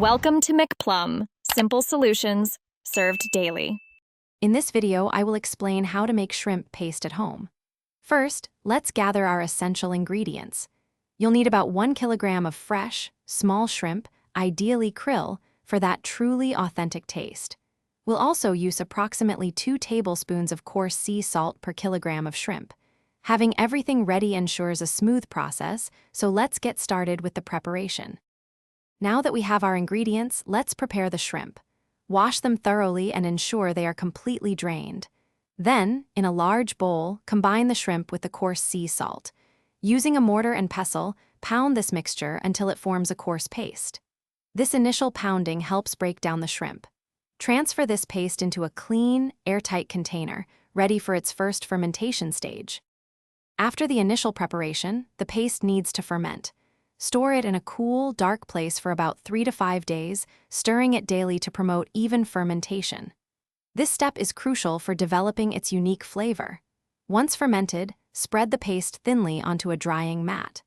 Welcome to McPlum, simple solutions served daily. In this video, I will explain how to make shrimp paste at home. First, let's gather our essential ingredients. You'll need about 1 kilogram of fresh, small shrimp, ideally krill, for that truly authentic taste. We'll also use approximately 2 tablespoons of coarse sea salt per kilogram of shrimp. Having everything ready ensures a smooth process, so let's get started with the preparation. Now that we have our ingredients, let's prepare the shrimp. Wash them thoroughly and ensure they are completely drained. Then, in a large bowl, combine the shrimp with the coarse sea salt. Using a mortar and pestle, pound this mixture until it forms a coarse paste. This initial pounding helps break down the shrimp. Transfer this paste into a clean, airtight container, ready for its first fermentation stage. After the initial preparation, the paste needs to ferment. Store it in a cool, dark place for about 3 to 5 days, stirring it daily to promote even fermentation. This step is crucial for developing its unique flavor. Once fermented, spread the paste thinly onto a drying mat.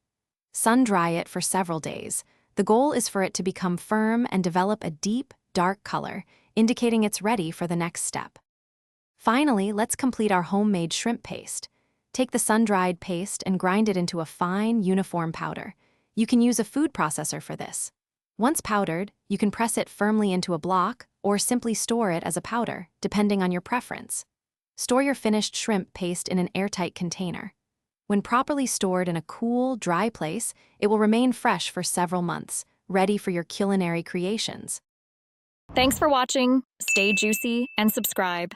Sun-dry it for several days. The goal is for it to become firm and develop a deep, dark color, indicating it's ready for the next step. Finally, let's complete our homemade shrimp paste. Take the sun-dried paste and grind it into a fine, uniform powder. You can use a food processor for this. Once powdered, you can press it firmly into a block or simply store it as a powder, depending on your preference. Store your finished shrimp paste in an airtight container. When properly stored in a cool, dry place, it will remain fresh for several months, ready for your culinary creations. Thanks for watching. Stay juicy and subscribe.